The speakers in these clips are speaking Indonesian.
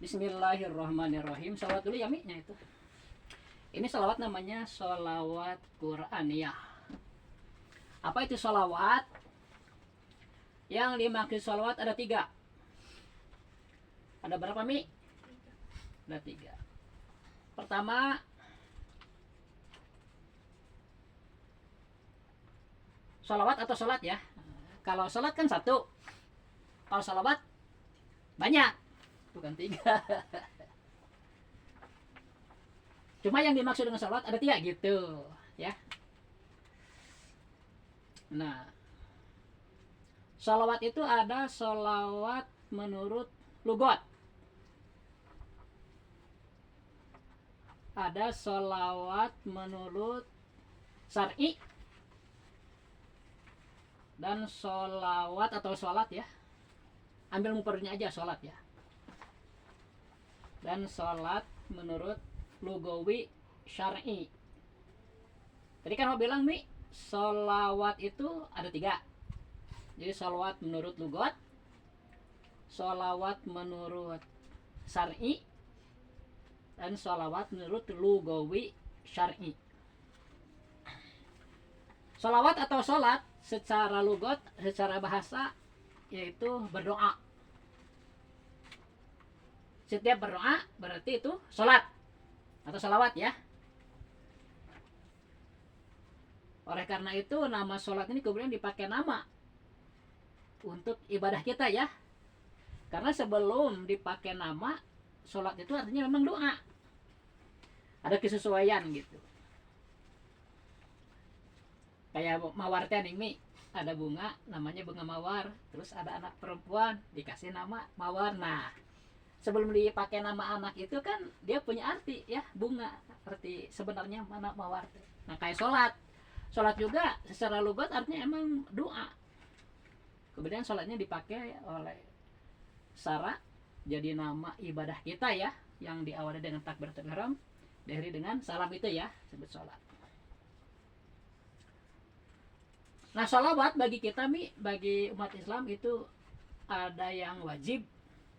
Bismillahirrahmanirrahim. Salawat dulu ya Mi-nya itu. Ini salawat namanya salawat Qur'aniyah. Apa itu salawat? Yang dimaksud salawat ada 3. Ada berapa Mi? Ada 3. Pertama, salawat atau salat ya. Kalau salat kan 1. Kalau salawat banyak, bukan 3. Cuma yang dimaksud dengan salawat ada 3 gitu ya. Nah, salawat itu ada salawat menurut lugat, ada salawat menurut syar'i, dan salawat atau salat ya, ambil mufradnya aja salat ya, dan salat menurut lugawi syar'i. Tadi kan mau bilang Mi, salawat itu ada 3. Jadi salawat menurut lugat, salawat menurut syar'i, dan salawat menurut lugawi syar'i. Salawat atau salat secara lugat, secara bahasa yaitu berdoa. Setiap berdoa berarti itu salat atau salawat ya. Oleh karena itu nama salat ini kemudian dipakai nama untuk ibadah kita ya. Karena sebelum dipakai nama, salat itu artinya memang doa. Ada kesesuaian gitu. Kayak mawar teh nih Mi, ada bunga namanya bunga mawar, terus ada anak perempuan dikasih nama mawar. Nah, sebelum dipakai nama anak itu kan dia punya arti ya, bunga, arti sebenarnya mana mawar. Nah, kayak salat juga secara lugat artinya emang doa. Kemudian salatnya dipakai oleh syara jadi nama ibadah kita ya, yang diawali dengan takbiratul ihram, diakhiri dengan salam itu ya, sebut salat. Nah, salawat bagi kita Mi, bagi umat Islam itu ada yang wajib,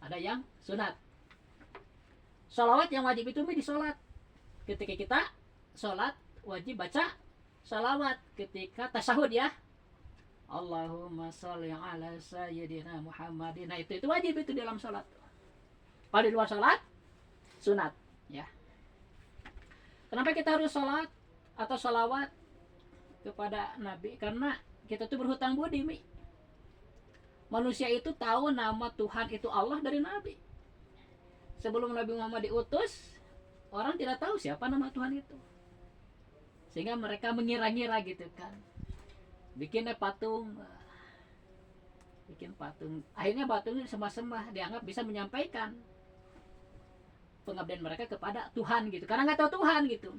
ada yang sunat. Salawat yang wajib itu Mi di salat. Ketika kita salat wajib baca salawat ketika tasyahud ya. Allahumma sholli ala sayyidina Muhammadin. Nah, itu wajib itu dalam salat. Kalau di luar salat sunat ya. Kenapa kita harus salat atau salawat kepada Nabi? Karena kita tuh berhutang budi Mi. Manusia itu tahu nama Tuhan itu Allah dari Nabi. Sebelum Nabi Muhammad diutus, orang tidak tahu siapa nama Tuhan itu, sehingga mereka mengira-ngira gitu kan, bikin patung, akhirnya patung itu sembah-sembah, dianggap bisa menyampaikan pengabdian mereka kepada Tuhan gitu, karena nggak tahu Tuhan gitu.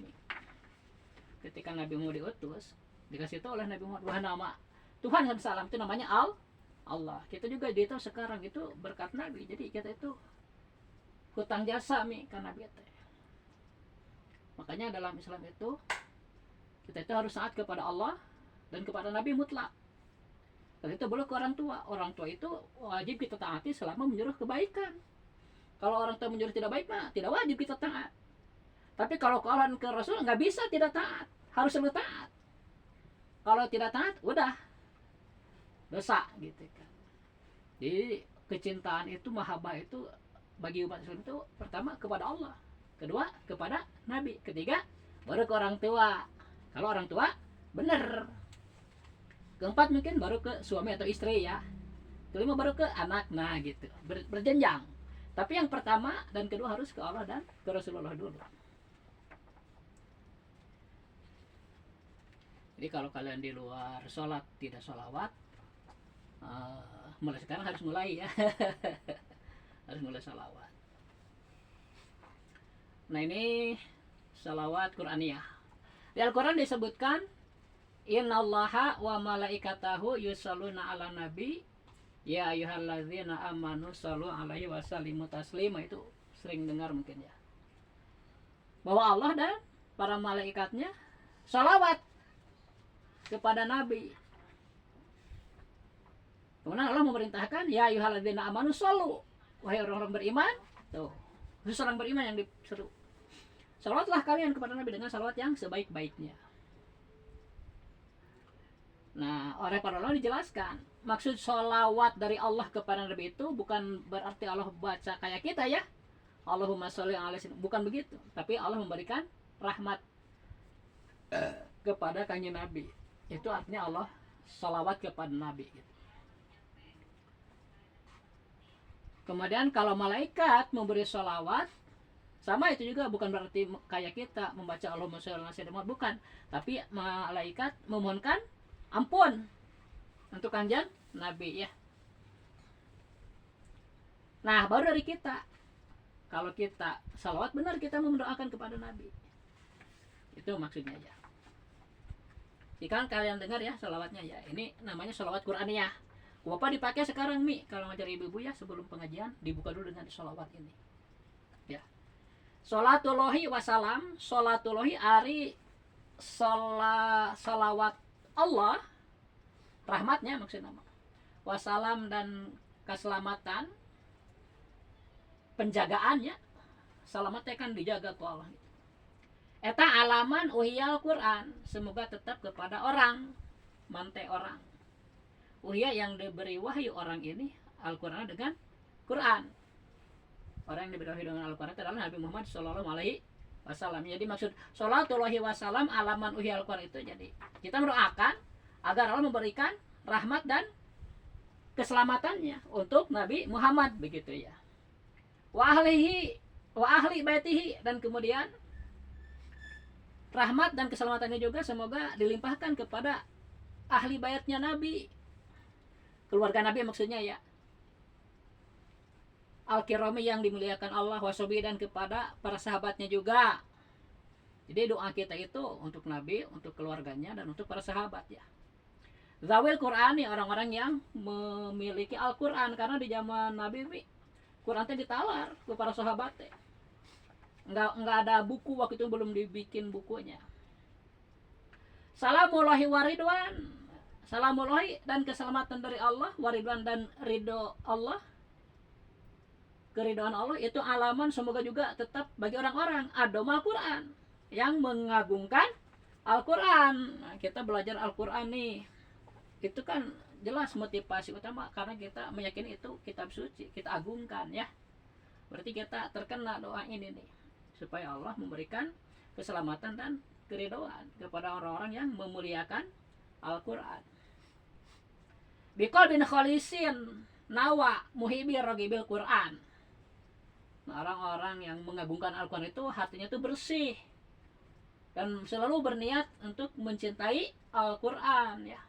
Ketika Nabi Muhammad diutus, dikasih tahu oleh Nabi Muhammad bahwa nama Tuhan SAW itu namanya Allah. Kita juga ditahu sekarang itu berkat Nabi. Jadi kita itu hutang jasa Mi karena Nabi. Makanya dalam Islam itu kita itu harus taat kepada Allah dan kepada Nabi mutlak. Dan itu boleh ke orang tua. Orang tua itu wajib kita taati selama menyuruh kebaikan. Kalau orang tua menyuruh tidak baik mah tidak wajib kita taat. Tapi kalau ke Allah dan ke Rasul nggak bisa tidak taat, harus selalu taat. Kalau tidak taat, udah dosa gitu kan. Jadi kecintaan itu, mahabbah itu bagi umat Islam itu pertama kepada Allah, kedua kepada Nabi, ketiga baru ke orang tua. Kalau orang tua bener, keempat mungkin baru ke suami atau istri ya, kelima baru ke anak. Nah gitu, berjenjang. Tapi yang pertama dan kedua harus ke Allah dan ke Rasulullah dulu. Jadi kalau kalian di luar sholat tidak sholawat, mulai sekarang harus mulai ya. Harus mulai sholawat. Nah, ini sholawat Qur'aniyah. Di Al-Quran disebutkan innallaha wa malaikatahu yusholluna ala nabi ya ayyuhalladzina amanu shollu alaihi wasallimu taslima. Itu sering dengar mungkin ya, bahwa Allah dan para malaikatnya sholawat kepada Nabi. Kemudian Allah memerintahkan ya ayyuhalladzina amanu shollu, wahai orang-orang beriman. Tuh, khusus orang beriman yang diseru. Salawatlah kalian kepada Nabi dengan salawat yang sebaik-baiknya. Nah, oleh para ulama dijelaskan, maksud salawat dari Allah kepada Nabi itu bukan berarti Allah baca kayak kita ya, Allahumma sholli ala sayyidina, bukan begitu. Tapi Allah memberikan rahmat kepada kanjeng Nabi. Itu artinya Allah salawat kepada Nabi. Kemudian kalau malaikat memberi salawat, sama itu juga bukan berarti kayak kita membaca Allahumma sholli ala sayyidina, bukan. Tapi malaikat memohonkan ampun untuk kanjeng Nabi ya. Nah, baru dari kita. Kalau kita salawat benar, kita mendoakan kepada Nabi. Itu maksudnya ya. Jika kalian dengar ya salawatnya ya. Ini namanya salawat Qur'aniyah. Bapak dipakai sekarang Mi, kalau ngajar ibu-ibu ya sebelum pengajian dibuka dulu dengan salawat ini. Ya. Sholatullahi wassalam, sholatullahi ari salawat Allah, rahmatnya maksudnya, wassalam dan keselamatan, penjagaannya, selamatnya kan dijaga ku Allah. Eta alaman uhiyal Quran, semoga tetap kepada orang, mante orang. Uhiyah yang diberi wahyu orang ini Al-Quran dengan Quran. Orang yang diberi wahyu dengan Al-Quran adalah Nabi Muhammad Sallallahu Alaihi Wasallam. Jadi maksud sholatullahi wassalam alaman uhiyal Quran itu, jadi kita mendoakan agar Allah memberikan rahmat dan keselamatannya untuk Nabi Muhammad begitu ya. Wa ahli baitihi, dan kemudian rahmat dan keselamatannya juga semoga dilimpahkan kepada ahli baitnya Nabi, keluarga Nabi maksudnya ya. Al-kirami yang dimuliakan Allah, wasobi, dan kepada para sahabatnya juga. Jadi doa kita itu untuk Nabi, untuk keluarganya, dan untuk para sahabat ya. Zawil Qur'ani, orang-orang yang memiliki Al-Quran, karena di zaman Nabi Quran itu ditalar ke para sahabat ya. Enggak ada buku waktu itu, belum dibikin bukunya. Salamullahi waridwan, salamullahi dan keselamatan dari Allah, waridwan dan ridho Allah, keridhaan Allah itu alaman semoga juga tetap bagi orang-orang adom Al-Quran, yang mengagungkan Al-Quran. Nah, kita belajar Al-Quran nih, itu kan jelas motivasi utama karena kita meyakini itu kitab suci, kita agungkan ya. Berarti kita terkena doa ini nih, supaya Allah memberikan keselamatan dan keridhaan kepada orang-orang yang memuliakan Al-Quran. Biqol bin khalisin nawa muhibi rogibil Quran. Nah, orang-orang yang mengagungkan Al-Quran itu hatinya itu bersih dan selalu berniat untuk mencintai Al-Quran ya.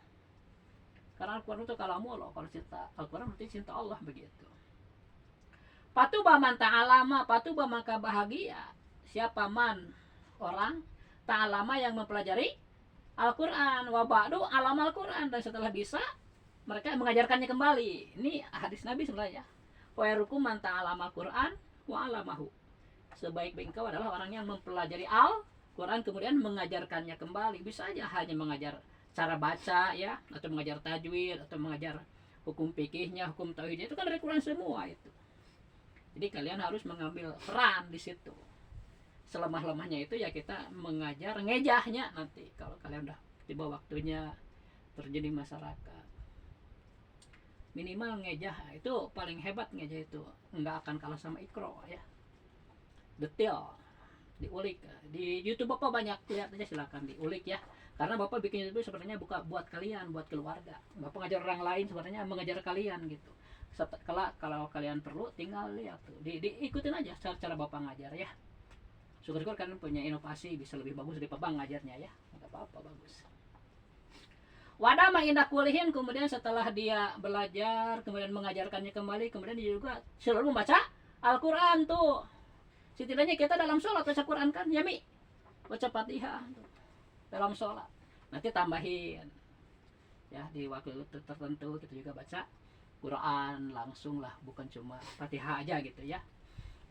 Karena Al-Quran itu kalamu Allah, kalau cinta Al-Quran berarti cinta Allah begitu. Patuba man ta'alama, patuba maka bahagia siapa man orang ta'alama yang mempelajari Al-Quran, wa ba'du alam Al-Quran, dan setelah bisa mereka mengajarkannya kembali. Ini hadis Nabi sebenarnya. Wa yarukum man ta'alama Al-Quran wa alamahu. Sebaik-baik engkau adalah orang yang mempelajari Al-Quran kemudian mengajarkannya kembali. Bisa aja hanya mengajar cara baca ya, atau mengajar tajwid, atau mengajar hukum fikihnya, hukum tauhidnya, itu kan dari Quran semua itu. Jadi kalian harus mengambil peran di situ. Selemah-lemahnya itu ya kita mengajar ngejahnya nanti kalau kalian udah tiba waktunya terjadi masyarakat. Minimal ngejah itu paling hebat, ngejah itu nggak akan kalah sama ikro ya. Detail, diulik di YouTube Bapak banyak, lihat aja silakan diulik ya. Karena Bapak bikin itu sebenarnya buat kalian, buat keluarga. Bapak ngajar orang lain sebenarnya mengajar kalian gitu. Kalau kalian perlu tinggal lihat tuh, diikutin aja cara Bapak ngajar ya. Syukur-syukur kalian punya inovasi bisa lebih bagus dari Bapak ngajarnya ya. Enggak apa-apa, bagus. Wadah indah kulihin, kemudian setelah dia belajar kemudian mengajarkannya kembali, kemudian dia juga selalu membaca Al-Quran tuh. Setidaknya kita dalam sholat baca Quran kan ya Mi, baca Fatihah dalam sholat. Nanti tambahin ya di waktu tertentu kita juga baca Quran langsung lah, bukan cuma Fatihah aja gitu ya.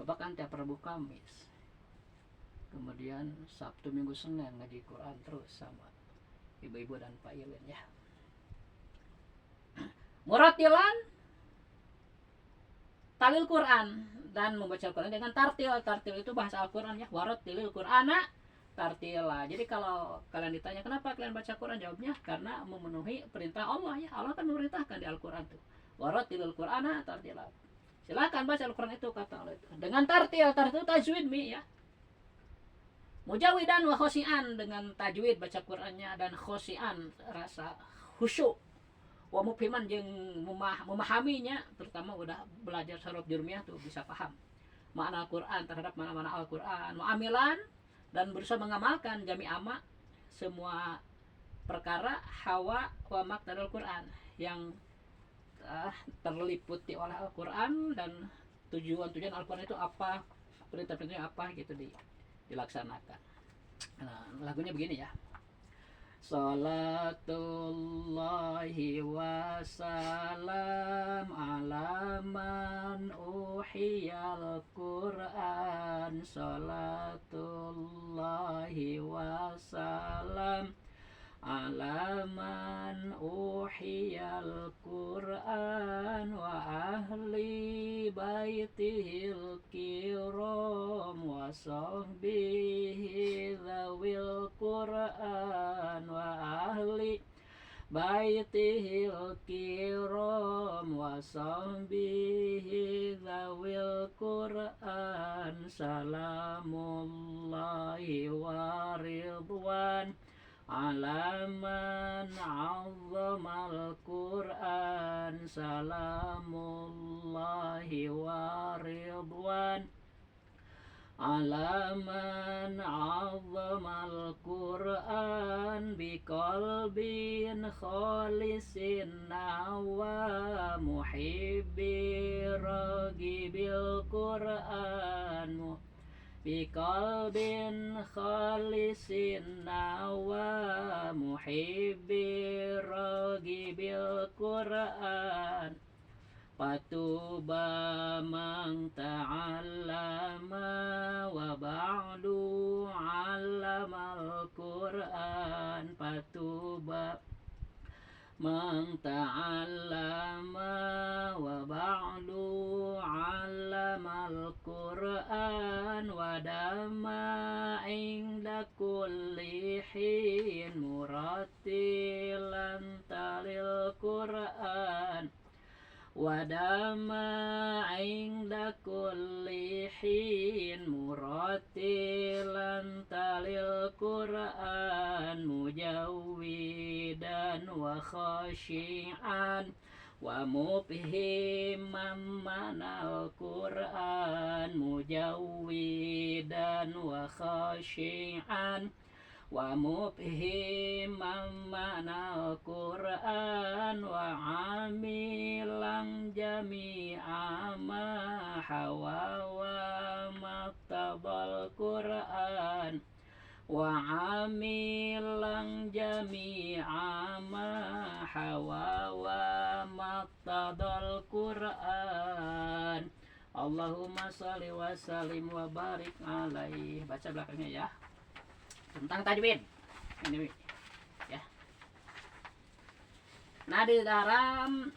Bapak kan tiap Rabu Kamis, kemudian Sabtu Minggu Senin ngaji Quran terus sama ibu-ibu dan Pak Ilin ya. Muratilan talil Quran, dan membaca Al-Quran dengan tartil. Tartil itu bahasa Al-Quran ya, warattilil Qur'ana tartila. Jadi kalau kalian ditanya kenapa kalian baca Quran, jawabnya karena memenuhi perintah Allah ya. Allah kan memerintahkan di Al-Quran tuh, warattilil Qur'ana tartila. Silakan baca Al-Quran itu, kata Allah itu dengan tartil. Tartil tajwid mi ya, mujawidan wa khosian, dengan tajwid baca Qurannya, dan khosian rasa khusyuk, wa mufhiman jeung memahaminya, terutama udah belajar saraf jurmiyah tuh bisa paham makna Al-Quran terhadap mana-mana Al-Quran, muamilan, dan berusaha mengamalkan jami ama, semua perkara hawa wa maqtadal Quran yang terliputi oleh Al-Quran, dan tujuan Al-Quran itu apa, perintah-perintahnya apa gitu dilaksanakan. Nah, lagunya begini ya. Salatullahi wa salam ala man uhiyal Qur'an. Salatullahi wa salam ala man uhiyal Qur'an wa ahli baitihil kiram wa sahbihi dzawil Qur'an wa ahli baitihil kiram wa sahbihi dzawil Qur'an. Salamullahi wa ridwan ala man 'azzamal Qur'an. Salamullahi wa ridwan ala man 'azzamal Qur'an biqalbin khalisin wa muhibbi ragibil Qur'an. Biqalbin khalisin wa muhibbi ragibil Qur'an. Fatuba man ta'allama wa ba'du 'allamal Qur'an. Fatuba man ta'allama wa ba'du 'allamal Qur'an wa dama 'inda kulli hin murattilan talil Qur'an. Wa dama 'inda kulli hin murattilan talil Qur'an. Mujawwidan wa khashi'an wa mubhimam manal Qur'an. Mujawwidan wa khashi'an wa mubhimam manal Qur'an wa amilan jami'a ma hawa wa maktabal Qur'an. Wa amilan jami'a ma hawa wa maktabal Qur'an. Allahumma shalli wa sallim wa barik alaihi. Baca belakangnya ya, tentang tajwid ini ya. Nah, di dalam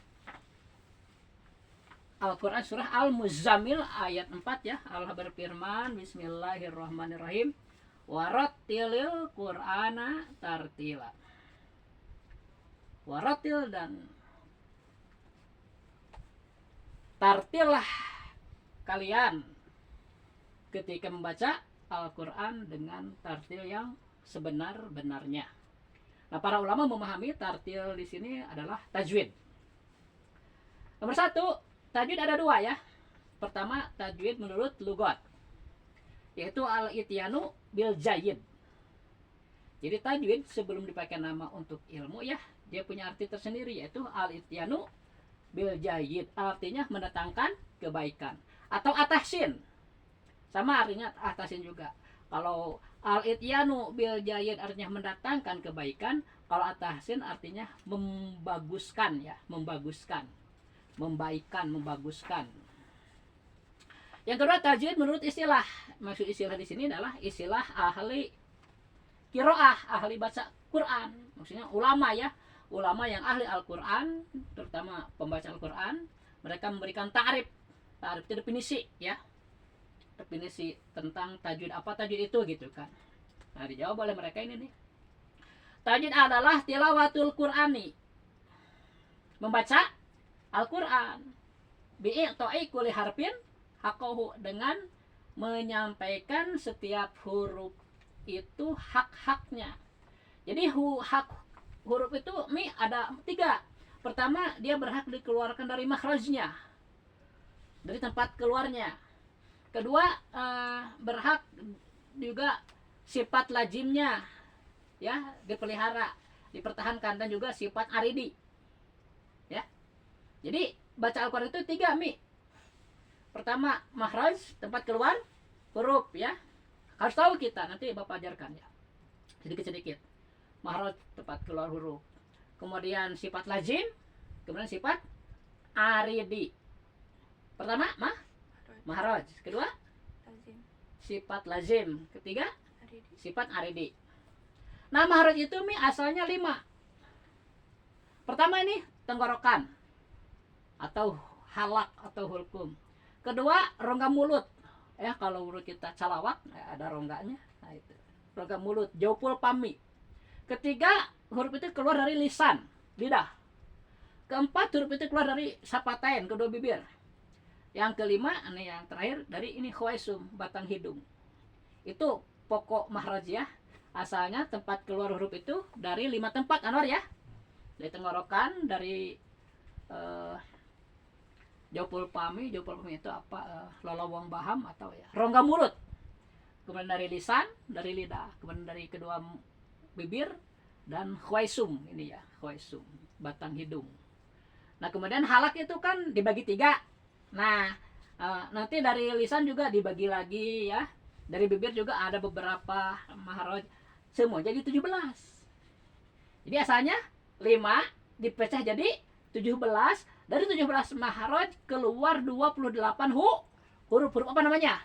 Al-Quran surah Al-Muzammil ayat 4 ya, Allah berfirman, bismillahirrahmanirrahim, warattilil Qur'ana tartila. Warattil dan tartilah kalian ketika membaca Al-Quran dengan tartil yang sebenar-benarnya. Nah, para ulama memahami tartil di sini adalah tajwid. Nomor satu, tajwid ada dua ya. Pertama, tajwid menurut lugat, yaitu al-ityanu bil jayyid. Jadi tajwid sebelum dipakai nama untuk ilmu ya, dia punya arti tersendiri, yaitu al-ityanu bil jayyid, artinya mendatangkan kebaikan, atau atahsin. Sama artinya atasin juga. Kalau al-ityanu bil jayyid artinya mendatangkan kebaikan, kalau atahsin artinya membaguskan ya, membaguskan, membaikan, membaguskan. Yang kedua, tajwid menurut istilah. Maksud istilah di sini adalah istilah ahli qiraah, ahli baca Quran. Maksudnya ulama ya, ulama yang ahli Al-Quran, terutama pembaca Al-Quran, mereka memberikan ta'rif Tarif itu definisi ya, definisi tentang tajwid, apa tajwid itu gitu kan. Nah dijawab oleh mereka ini nih, tajwid adalah tilawatul Qur'ani, membaca Al-Quran, bi'i'ta'i kulli harfin haqqahu, dengan menyampaikan setiap huruf itu hak-haknya. Jadi hak huruf itu mi ada 3. Pertama, dia berhak dikeluarkan dari makhrajnya, dari tempat keluarnya. Kedua, berhak juga sifat lazimnya ya dipelihara, dipertahankan, dan juga sifat aridi ya. Jadi baca Al-Quran itu 3 mi. Pertama, makhraj, tempat keluar huruf ya, harus tahu kita, nanti Bapak ajarkan ya sedikit-sedikit. Makhraj, tempat keluar huruf, kemudian sifat lazim, kemudian sifat aridi. Pertama makhraj, kedua lazim, sifat lazim, ketiga aridi. sifat aridi. Nah makhraj itu mi asalnya 5. Pertama ini tenggorokan atau halak atau hulkum. Kedua rongga mulut ya, kalau mulut kita calawak ada rongganya, nah itu rongga mulut, jaupul pami. Ketiga, huruf itu keluar dari lisan, lidah. Keempat, huruf itu keluar dari sapatain, kedua bibir. Yang kelima, ini yang terakhir, dari ini khawaisum, batang hidung. Itu pokok makhraj ya. Asalnya tempat keluar huruf itu dari 5 tempat, Anwar ya. Dari tenggorokan, dari jaupul pami itu apa? Lolowong baham atau ya rongga mulut. Kemudian dari lisan, dari lidah, kemudian dari kedua bibir, dan khawaisum, ini ya khawaisum, batang hidung. Nah kemudian halak itu kan dibagi 3. Nah nanti dari lisan juga dibagi lagi ya, dari bibir juga ada beberapa makhraj, semua jadi 17. Jadi asalnya 5 dipecah jadi 17. Dari 17 makhraj keluar 28 huruf apa namanya?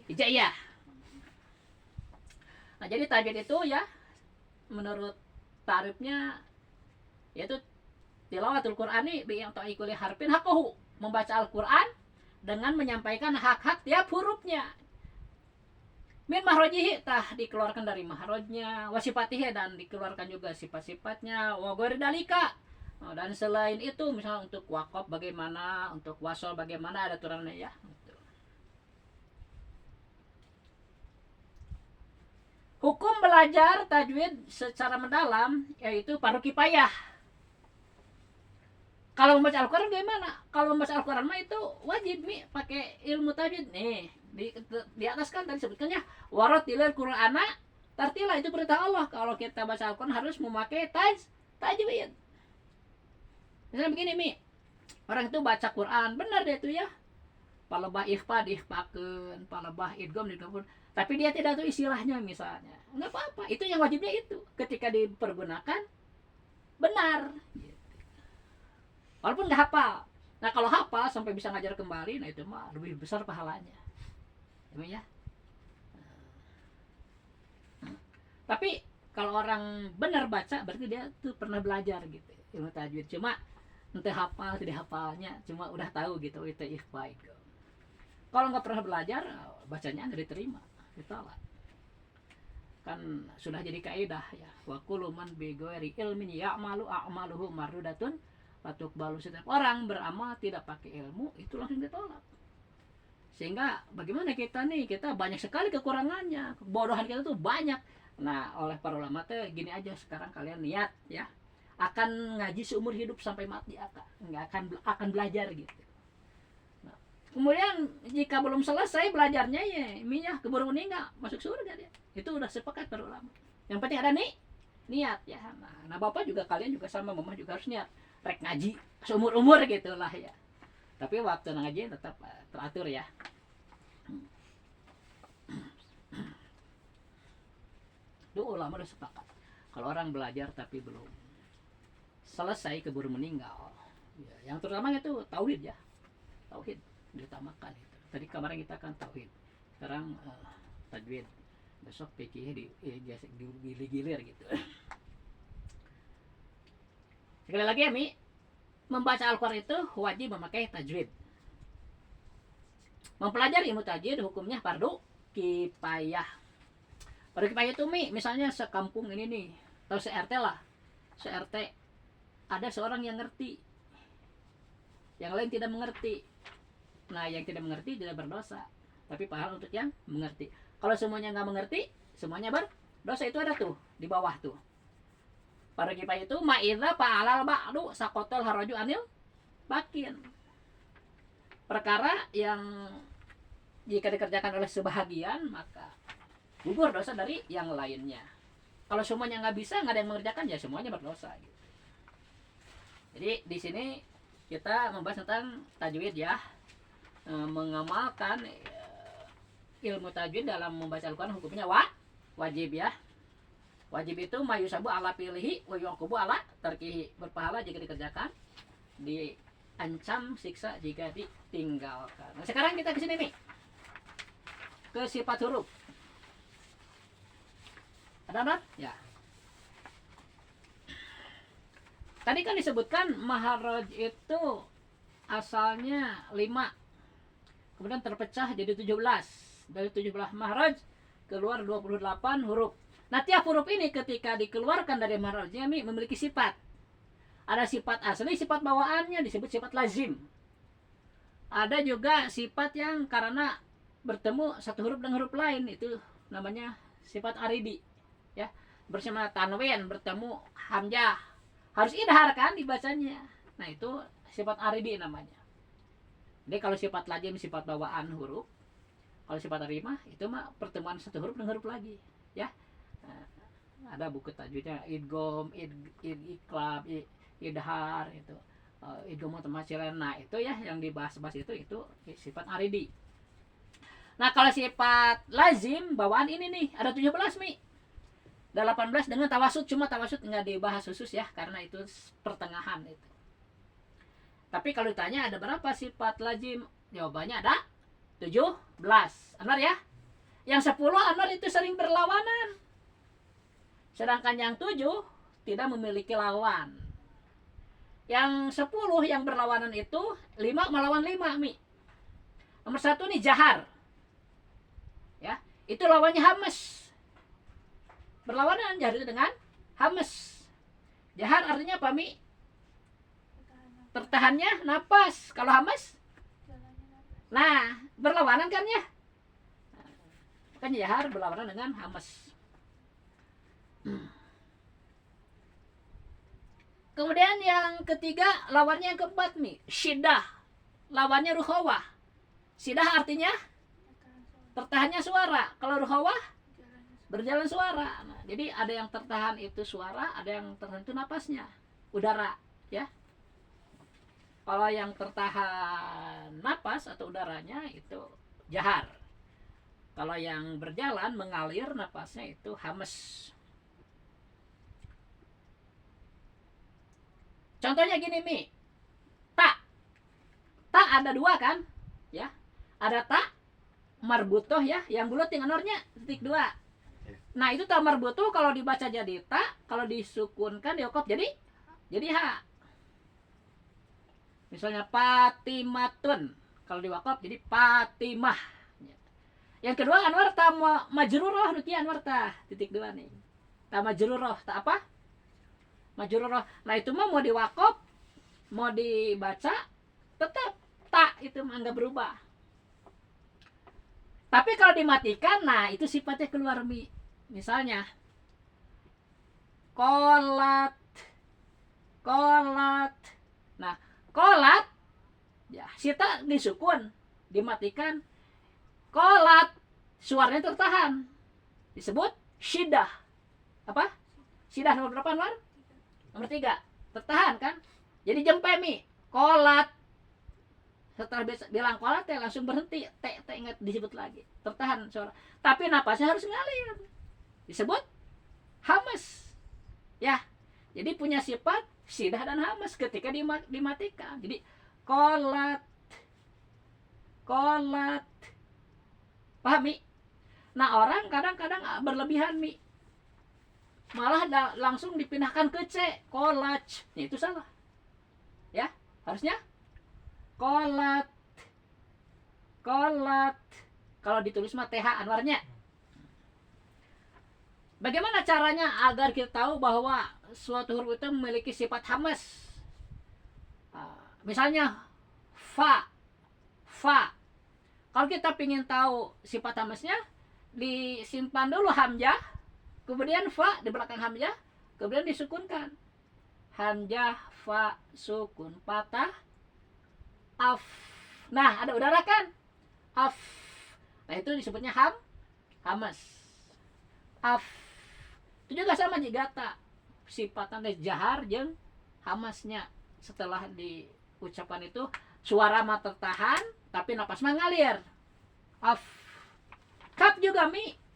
Hijaiyah. Nah jadi tajwid itu ya menurut tarifnya yaitu tilawatul Qur'ani bi'i'ta'i kulli harfin haqqahu, membaca Al-Qur'an dengan menyampaikan hak-hak tiap hurufnya. Min mahrojihi, tah dikeluarkan dari mahrojnya, wasifatihi, dan dikeluarkan juga sifat-sifatnya, wa ghairi dalika. Dan selain itu, misalnya untuk wakaf bagaimana, untuk wasol bagaimana, ada aturannya ya. Hukum belajar tajwid secara mendalam yaitu fardu kifayah. Kalau membaca Al-Quran gimana? Kalau membaca Al-Quran mah itu wajib nih pakai ilmu tajwid nih. Di atas kan tadi sebutkannya waratilil Qur'ana tartila, itu perintah Allah. Kalau kita baca Al-Quran harus memakai tajwid. Misalnya begini Mi, orang itu baca Quran benar dia itu ya, palebah ikhfa diikhfakeun, palebah idgham diidghamkeun, tapi dia tidak tahu istilahnya misalnya, nggak apa-apa, itu yang wajibnya itu ketika dipergunakan benar gitu. Walaupun nggak hafal. Nah kalau hafal sampai bisa ngajar kembali, nah itu mah lebih besar pahalanya ya. Tapi kalau orang benar baca berarti dia tuh pernah belajar gitu ilmu tajwid, cuma entah hafal tidak hafalnya, cuma udah tahu gitu itu ikhfa itu. Kalau nggak pernah belajar, bacanya nggak diterima, ditolak. Kan sudah jadi kaidah ya, wa kullu man bi ghairi ilmin ya'malu a'maluhu mardudatun, patuk balu. Setiap orang beramal tidak pakai ilmu itu langsung ditolak. Sehingga bagaimana kita nih, kita banyak sekali kekurangannya, kebodohan kita tuh banyak. Nah oleh para ulama tuh gini aja, sekarang kalian niat ya akan ngaji seumur hidup sampai mati, akan belajar gitu. Nah, kemudian jika belum selesai belajarnya ya minyak keburu meninggal masuk surga dia, itu udah sepakat para ulama. Yang penting ada nih niat ya. Nah bapak juga, kalian juga sama, mama juga harus niat rek ngaji seumur gitulah ya, tapi waktu ngaji tetap teratur ya. Itu ulama udah sepakat kalau orang belajar tapi belum selesai keburu meninggal ya, yang terutama itu tauhid ya, tauhid diutamakan itu. Tadi kemarin kita kan tauhid, sekarang tajwid, besok fikih digilir gitu. Sekali lagi ya Mi, membaca Al-Quran itu wajib memakai tajwid. Mempelajari ilmu tajwid hukumnya fardu kifayah. Fardu kifayah itu misalnya sekampung ini nih, atau se-RT lah, se-RT ada seorang yang ngerti, yang lain tidak mengerti. Nah, yang tidak mengerti tidak berdosa, tapi pahala untuk yang mengerti. Kalau semuanya nggak mengerti, semuanya berdosa. Itu ada tuh di bawah tuh. Fardu kifayah itu ma'idza fa'alal ba'du saqatal haraju anil bakin. Perkara yang jika dikerjakan oleh sebahagian maka gugur dosa dari yang lainnya. Kalau semuanya nggak bisa, nggak ada yang mengerjakan, ya semuanya berdosa gitu. Jadi di sini kita membahas tentang tajwid ya, mengamalkan ilmu tajwid dalam membaca Al-Quran hukumnya wajib ya. Wajib itu mayusabu ala pilihi wa yuqubu ala tarkihi, berpahala jika dikerjakan, diancam siksa jika ditinggalkan. Nah, sekarang kita ke sini nih, ke sifat huruf. Ada anak? Ya. Tadi kan disebutkan maharaj itu asalnya 5, kemudian terpecah jadi 17. Dari 17 maharaj keluar 28 huruf. Nah, tiap huruf ini ketika dikeluarkan dari maharajnya memiliki sifat. Ada sifat asli, sifat bawaannya disebut sifat lazim. Ada juga sifat yang karena bertemu satu huruf dengan huruf lain, itu namanya sifat aridi ya. Bersama tanwin bertemu hamzah harus idhar kan dibacanya. Nah, itu sifat aridi namanya. Jadi kalau sifat lazim sifat bawaan huruf, kalau sifat aridi mah itu mah pertemuan satu huruf dengan huruf lagi ya. Nah, ada buku tajwidnya idgham, iqlab, idhar itu. Idgham mutamatsilan. Nah, itu ya yang dibahas-bahas itu sifat aridi. Nah, kalau sifat lazim bawaan ini nih ada 17 nih. Ada 18 dengan tawasud, cuma tawasud nggak dibahas khusus ya karena itu pertengahan itu. Tapi kalau ditanya ada berapa sifat lazim? Jawabannya ada 17. Anwar ya. Yang 10 Anwar itu sering berlawanan. Sedangkan yang 7 tidak memiliki lawan. Yang 10 yang berlawanan itu 5 melawan 5 Nomor 1 nih jahar. Ya, itu lawannya hamas. Berlawanan jahar itu dengan hamas. Jahar artinya apa tertahannya napas. Kalau hamas, nah berlawanan kan ya. Kan jahar berlawanan dengan hamas. Kemudian yang ketiga lawannya yang keempat syiddah. Lawannya rukhawah. Syiddah artinya tertahannya suara. Kalau rukhawah berjalan suara. Nah, jadi ada yang tertahan itu suara, ada yang tertahan itu napasnya, udara ya. Kalau yang tertahan napas atau udaranya itu jahar. Kalau yang berjalan mengalir napasnya itu hamas. Contohnya gini tak ada 2 kan ya, ada tak marbutoh ya, yang bulat yang anornya titik 2. Nah, itu tak marbutoh kalau dibaca jadi tak, kalau disukunkan diokop jadi ha. Misalnya Patimatun, kalau diwakaf jadi Patimah. Yang kedua Anwar ta majruroh nuki Anwar ta titik 2 nih. Ta majruroh tak apa? Majruroh. Nah, itu mah mau diwakaf, mau dibaca tetap tak, itu mah enggak berubah. Tapi kalau dimatikan, nah itu sifatnya keluar Misalnya kolat. Nah, kolat ya sita disukun, dimatikan. Kolat suaranya tertahan, disebut syiddah. Apa? Syiddah nomor berapa Anwar? Nomor 3. Tertahan kan? Jadi jempe kolat. Setelah bilang kolat teh langsung berhenti, te ingat disebut lagi. Tertahan suara. Tapi napasnya harus ngalir. Disebut hamas. Ya. Jadi punya sifat syiddah dan hamas ketika dimatikan. Jadi kolat. Paham Nah, orang kadang-kadang berlebihan malah langsung dipindahkan ke C, kolat. Nah, itu salah. Ya, harusnya kolat. kolat. Kalau ditulis mah TH Anwarnya. Bagaimana caranya agar kita tahu bahwa suatu huruf itu memiliki sifat hamas? Misalnya fa, fa. Kalau kita ingin tahu sifat hamasnya, disimpan dulu hamzah, kemudian fa di belakang hamzah, kemudian disukunkan. Hamzah, fa, sukun, patah, af. Nah, ada udara kan? Af. Nah, itu disebutnya hamas. Af. Itu juga sama juga tak sifatan jahar jeung hamasnya. Setelah diucapan itu suara mah tertahan tapi napas mengalir. Af. Kaf juga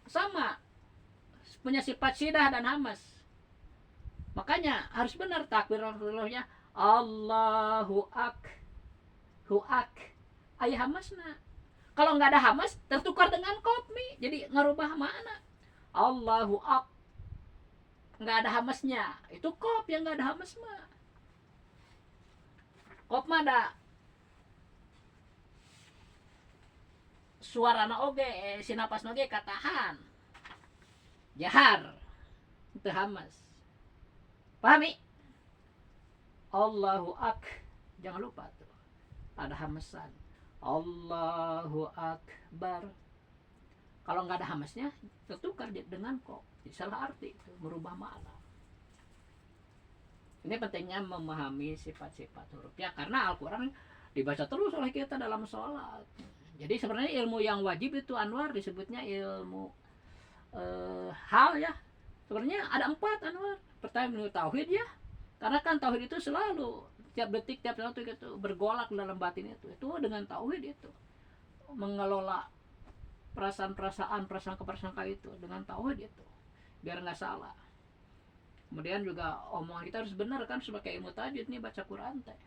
sama. Punya sifat sidah dan hamas. Makanya harus benar takbirullah-nya Allahu ak. Ayah hamasna. Kalau nggak ada hamas tertukar dengan kop jadi ngerubah mana? Allahu ak. Nggak ada hamasnya. Itu kop yang nggak ada hamas mah. Kop mah ada suara na oge sinapas oge katahan. Jahar. Itu hamas. Pahami? Allahu ak. Jangan lupa tuh. Ada hamasan. Allahu akbar. Kalau nggak ada hamasnya tertukar dengan kok. Salah arti itu, merubah makna. Ini pentingnya memahami sifat-sifat huruf ya, karena Al-Quran dibaca terus oleh kita dalam sholat. Jadi sebenarnya ilmu yang wajib itu Anwar disebutnya ilmu hal ya. Sebenarnya ada 4 Anwar. Pertama ilmu tauhid ya, karena kan tauhid itu selalu tiap detik tiap waktu itu bergolak dalam batin itu dengan tauhid itu mengelola perasaan-perasaan prasangka-prasangka itu dengan tauhid itu biar nggak salah. Kemudian juga omongan kita harus benar kan sebagai ilmu tajwid nih baca Quran teh.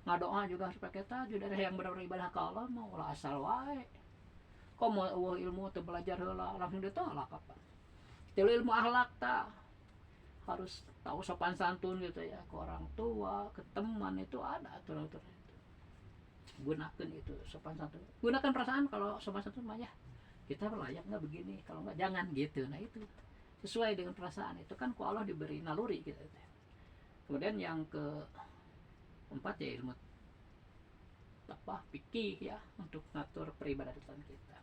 Ngadoa juga harus pakai tajwid dari yang benar-benar ibadah ka Allah mah ulah asal wae. Kok mau ilmu teu belajar heula langsung ditolak apa? Tilu ilmu akhlak tah harus tahu sopan santun gitu ya ke orang tua, ke teman itu ada aturan-aturan itu. Gunakan itu sopan santun. Gunakan perasaan kalau sopan santun mah ya kita layak nggak begini, kalau nggak jangan gitu. Nah itu sesuai dengan perasaan itu kan ku Allah diberi naluri gitu. Kemudian yang keempat ya ilmu fikih ya untuk ngatur peribadatan kita.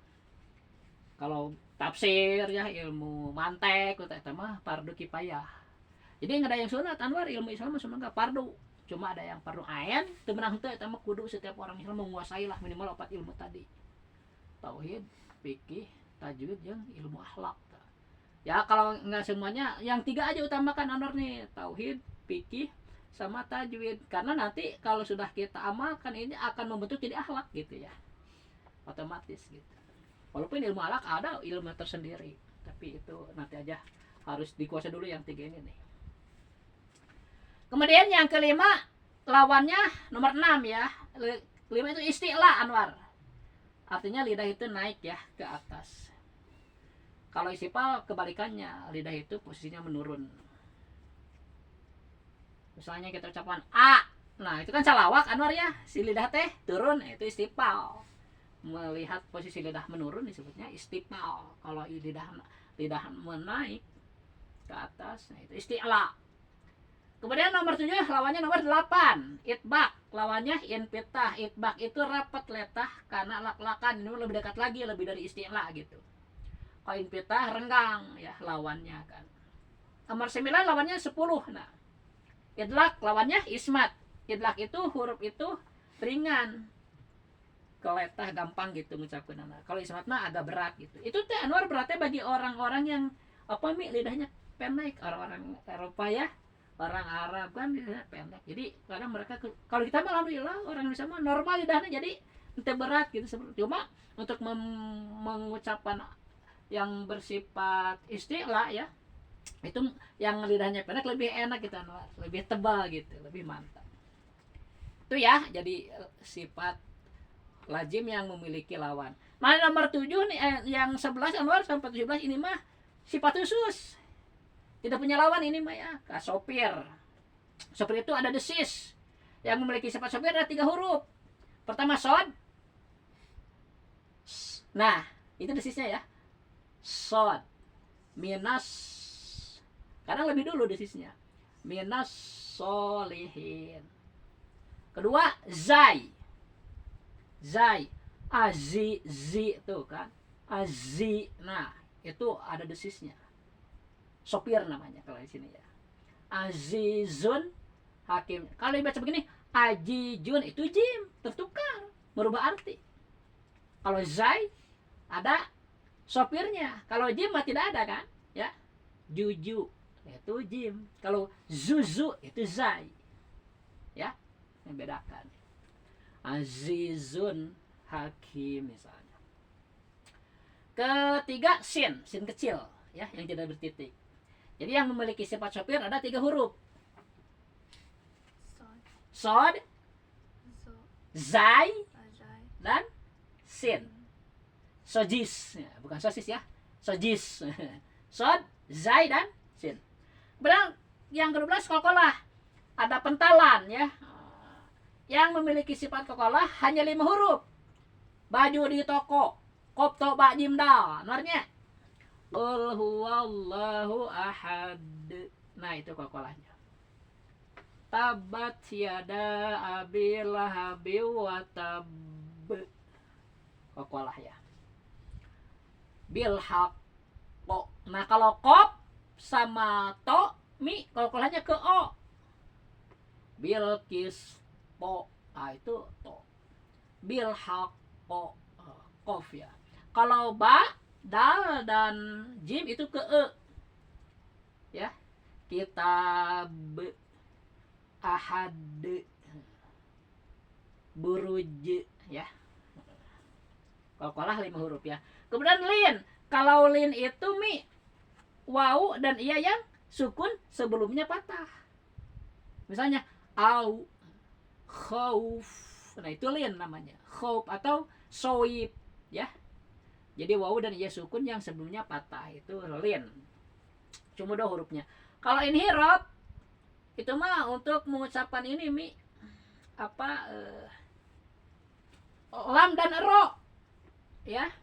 Kalau tafsir ya ilmu mantek itu mah fardu kifayah. Jadi nggak ada yang sunat Anwar ilmu Islam semua nggak fardu. Cuma ada yang fardu ain teu menang teu eta mah kudu setiap orang Islam menguasai lah minimal 4 ilmu tadi. Tauhid, fikih, tajwid jeung ilmu akhlak. Ya kalau nggak semuanya yang 3 aja utamakan Anwar nih, tauhid, fikih sama tajwid. Karena nanti kalau sudah kita amalkan ini akan membentuk jadi akhlak gitu ya. Otomatis gitu. Walaupun ilmu akhlak ada ilmu tersendiri, tapi itu nanti aja harus dikuasai dulu yang 3 ini nih. Kemudian yang kelima lawannya nomor 6 ya. Kelima itu isti'la Anwar. Artinya lidah itu naik ya ke atas. Kalau istifal kebalikannya, lidah itu posisinya menurun. Misalnya kita ucapkan a. Nah, itu kan salawak Anwar ya. Si lidah teh turun itu istifal. Melihat posisi lidah menurun disebutnya istifal. Kalau lidah menaik ke atas, nah itu isti'la. Kemudian nomor 7 lawannya nomor 8 itbak, lawannya infitah. Itbak itu rapat letah karena lak-lakan, ini lebih dekat lagi, lebih dari isti'la gitu. Kalau infitah renggang ya lawannya kan. Nomor 9 lawannya 10. Nah idlak lawannya ismat. Idlak itu huruf itu ringan, keletah gampang gitu mengucapkan. Kalau ismat mah agak berat gitu. Itu teh Anwar beratnya bagi orang-orang yang lidahnya pendek, orang-orang Eropa ya. Orang Arab kan lidahnya pendek. Jadi kadang mereka kalau kita mah alhamdulillah orang Indonesia mah normal lidahnya jadi ente berat gitu. Cuma untuk mengucapkan yang bersifat isti'la ya itu yang lidahnya pendek lebih enak gitu Anwar, lebih tebal gitu, lebih mantap. Itu ya jadi sifat lazim yang memiliki lawan. Nah nomor 7 nih yang 11 Anwar sampai 17 ini mah sifat khusus. Tidak punya lawan ini mah ya. Kayak sopir. Sopir itu ada desis. Yang memiliki sifat sopir ada 3 huruf. Pertama sod. Nah, itu desisnya ya. Sod minas, karena lebih dulu desisnya. Minas solihin. Kedua, zai. Zai. Azi, zi tuh kan. Azi. Nah, itu ada desisnya. Sopir namanya kalau di sini ya. Azizun hakim. Kalau dibaca begini, ajijun itu jim, tertukar, merubah arti. Kalau zai ada sopirnya. Kalau jim mah tidak ada kan? Ya. Juju itu jim. Kalau zuzu itu zai. Ya, membedakan. Azizun hakim misalnya. Ketiga, sin kecil ya, yang tidak bertitik. Jadi yang memiliki sifat sopir ada 3 huruf. Sod, zai, dan sin. Sojis, ya, bukan sosis ya. Sojis. Sod, zai, dan sin. Kemudian yang ke-12 kolkolah. Ada pentalan ya. Yang memiliki sifat kolkolah hanya 5 huruf. Baju di toko, kopto bak jimdal. Artinya Qul huwallahu ahad. Nah, itu kolkolahnya. Tabat yada abil lahabi wa tab. Kolkolah ya. Bil haq. Nah, kalau kop sama to mi kolkolahnya ke o. Bil kis po. Ah, itu to. Bil haq po. Kof ya. Kalau ba, dal, dan jim itu ke e. Ya. Kitab, ahad, buruj ya. Kolkolah 5 huruf ya. Kemudian lin. Kalau lin itu mi waw dan iya yang sukun sebelumnya patah. Misalnya au, khauf. Nah, itu lin namanya. Khauf atau soib ya. Jadi waw dan iya sukun yang sebelumnya patah itu lin. Cuma 2 hurufnya. Kalau inhirab itu mah untuk mengucapkan ini mi apa lam dan ro ya.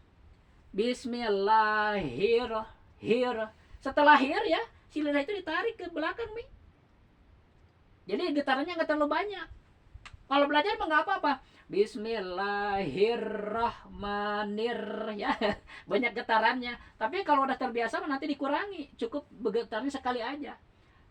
Bismillahirrahmanirrahim. Setelah hir ya, si lidah itu ditarik ke belakang mi. Jadi getarannya nggak terlalu banyak. Kalau belajar mah nggak apa-apa. Bismillahirrahmanirrahim ya. Banyak getarannya. Tapi kalau udah terbiasa nanti dikurangi. Cukup bergetarnya sekali aja.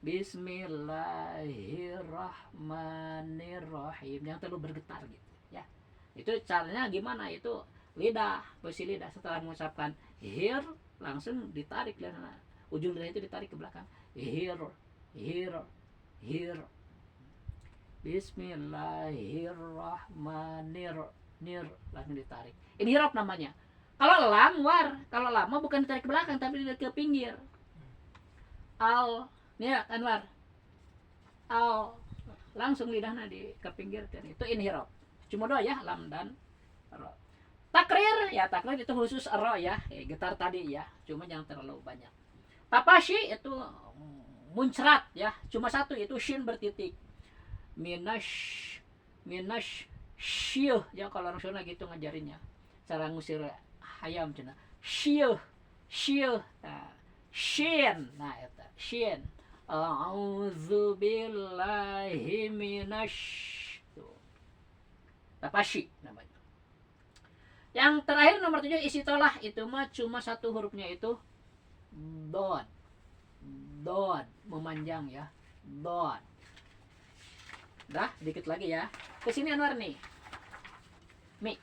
Bismillahirrahmanirrahim. Jangan terlalu bergetar gitu ya. Itu caranya gimana? Itu lidah, posisi lidah setelah mengucapkan hir langsung ditarik dan ujung lidah itu ditarik ke belakang. Hir. Bismillahirrahmanirrahim. Langsung ditarik. Ini hirop namanya. Kalau lam war, kalau lama bukan ditarik ke belakang tapi ditarik ke pinggir. Al, nih ya Anwar. Al, langsung lidahnya di ke pinggir dan itu inhirop. Cuma 2 ya, lam dan ro. Takrir ya, takrir itu khusus ro ya, getar tadi ya, cuma jangan terlalu banyak. Tapashi itu muncrat ya, cuma 1 itu shin bertitik. Minash syuh ya, kalau orang Sunda gitu ngajarinnya cara ngusir hayam cina syuh nah, shin, nah itu shin. A'udzubillahi minash, tapashi namanya. Yang terakhir nomor 7 isi tolah, itu mah cuma 1 hurufnya itu dod memanjang ya, dod. Dah, dikit lagi ya. Ke sini Anwar nih. Mi.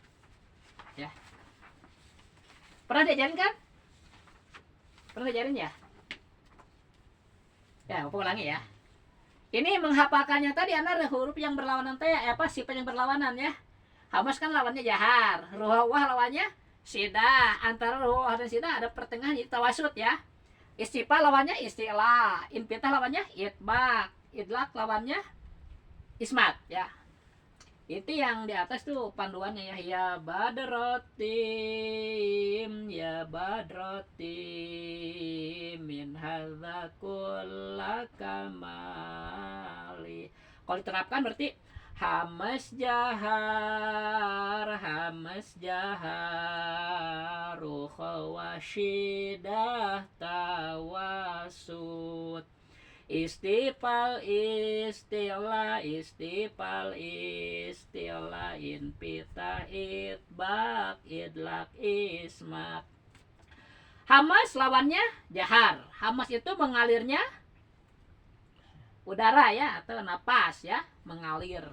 Ya. Pernah diajarin kan? Pernah diajarin ya? Ya, aku ulangi ya. Ini menghafalkannya tadi Anwar huruf yang berlawanan teh apa sifat yang berlawanan ya. Hamas kan lawannya jahar, ruhawah lawannya sida. Antara ruhawah dan sida ada pertengahan jadi tawasud ya. Istifa lawannya istilah, infitah lawannya itbak, idlak lawannya ismat ya. Itu yang di atas tuh panduannya ya. Ya badrotim min hadza kullakamali. Kalau diterapkan berarti hamas jahar khawasyidah tawasud. Istifal istila istifal istila inpitah itbak idlak ismat. Hamas lawannya jahar. Hamas itu mengalirnya udara ya, atau napas ya, mengalir,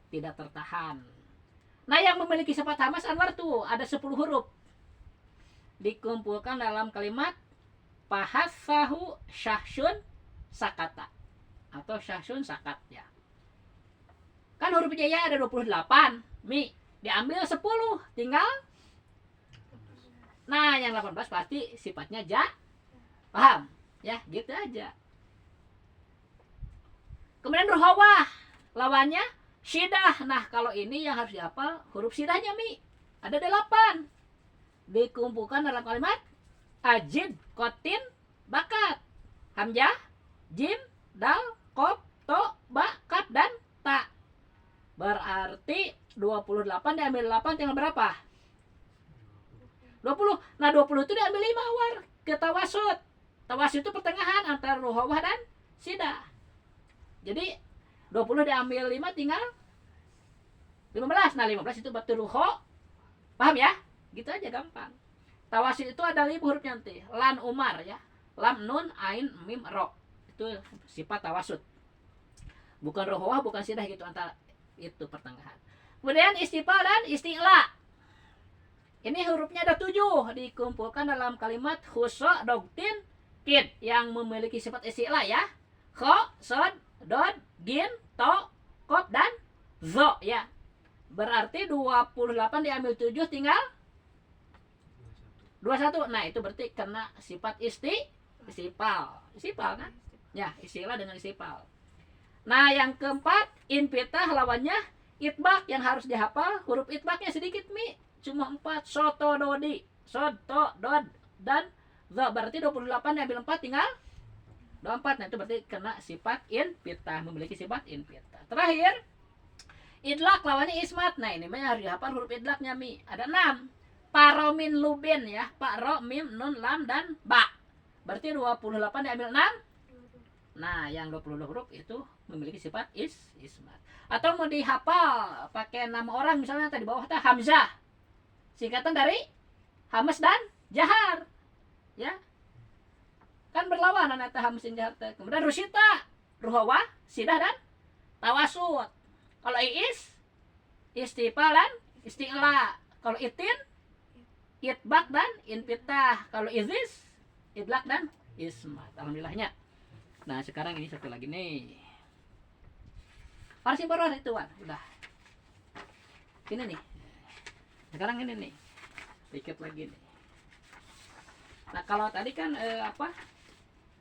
tidak tertahan. Nah, yang memiliki sifat hamas Anwar tuh ada 10 huruf. Dikumpulkan dalam kalimat pahassahu syahsyun sakata atau syahsyun sakat ya. Kan huruf jaya ada 28, Mi diambil 10, tinggal. Nah, yang 18 pasti sifatnya paham ya, gitu aja. Kemudian ruhawah lawannya syidah. Nah, kalau ini yang harus dihafal huruf syidahnya, Mi. Ada 8. Dikumpulkan dalam kalimat ajid, kotin, bakat. Hamzah, jim, dal, qaf, to, ba, kaf, dan ta. Berarti 28 diambil 8 tinggal berapa? 20. Nah, 20 itu diambil 5 war ke tawasud. Tawasud itu pertengahan antara ruhawah dan syidah. Jadi 20 diambil 5 tinggal 15. Nah, 15 itu batu ruho. Paham ya? Gitu aja gampang. Tawasid itu ada 5 hurufnya nanti. Lan umar ya. Lam, nun, ain, mim, ro. Itu sifat tawasud. Bukan ruhawah, bukan syidah gitu, antara itu pertengahan. Kemudian istifal dan isti'la. Ini hurufnya ada 7, dikumpulkan dalam kalimat khuso dogtin kid yang memiliki sifat isti'la ya. Kho, sod, dod, gin, to, kop, dan zo ya. Berarti 28 diambil 7 tinggal 21. Nah, itu berarti kena sifat istifal. Istifal kan? Ya, istilah dengan istifal. Nah, yang keempat, infitah lawannya itbak, yang harus dihafal huruf itbaknya sedikit, Mi. Cuma 4, soto dodi, soto dod, dan zo. Berarti 28 diambil 4 tinggal 24. Nah, itu berarti kena sifat infitah, memiliki sifat infitah. Terakhir, idlak lawannya ismat. Nah, ini mah harus dihafal huruf idlaknya, Mi. Ada 6. Paromin lubin ya, pak, ro, mim, nun, lam, dan ba. Berarti 28 diambil 6. Nah, yang 20 huruf itu memiliki sifat ismat. Atau mau dihafal pakai nama orang, misalnya tadi bawah teh Hamzah. Singkatan dari Hamas dan Jahar. Ya. Kan berlawanan antara Hamas dan Jahar. Kemudian Rusita, Ruhawah, Sidah, dan Tawasud. Kalau Iis, Istifal dan Isti'la. Kalau Itin, Itbak dan Infitah. Kalau Izis, Idlak dan Ismat. Alhamdulillahnya. Nah, sekarang ini satu lagi nih. Harus baru itu, Wan. Udah. Ini nih. Sekarang ini nih. Dikit lagi nih. Nah, kalau tadi kan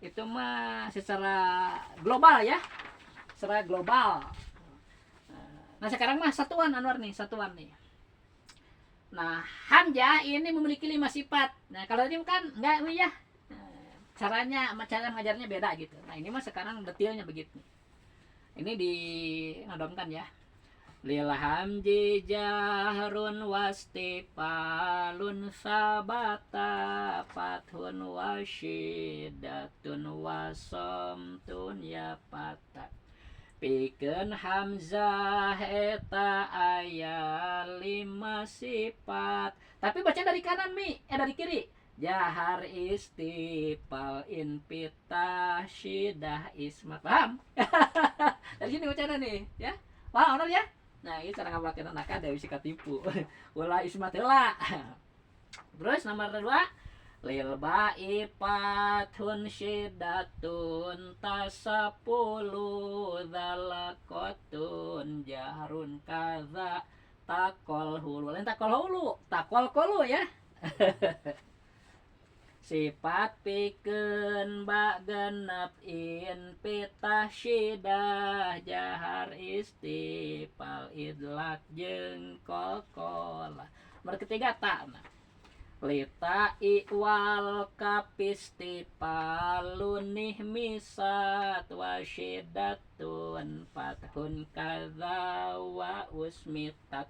itu mah secara global ya. Secara global. Nah, sekarang mah satuan Anwar nih, satuan nih. Nah, hamzah ini memiliki 5 sifat. Nah, kalau tadi kan enggak ya. Cara mengajarnya beda gitu. Nah, ini mah sekarang detailnya begitu. Ini dinodomkan ya. Lil hamji jahrun wastifalun sabata fathun wasyidatun wasamtun ya patah. Pikeun hamzah eta aya 5 sifat. Tapi baca dari kanan, Mi. Dari kiri. Jahar, istifal, infitah, syidah, ismat. Paham? Dari sini bacanya nih, ya. Paham benar ya? Nah, ini cara ngapalkeun anak ada bisa katipu. Ulah ismat heula. Terus nomor 2, lil baifatun syiddatun tasapulu dzalaqatun jahrun kaza takol hulu. Lain takol hulu, takol kolu ya. Sifat pikeun ba genep infitah syidah jahar istifal idlak jeung qalqalah. Nomor ketiga ta. Lita iwal kapistifalun misat wasyidatun fathun kaza wa usmitat.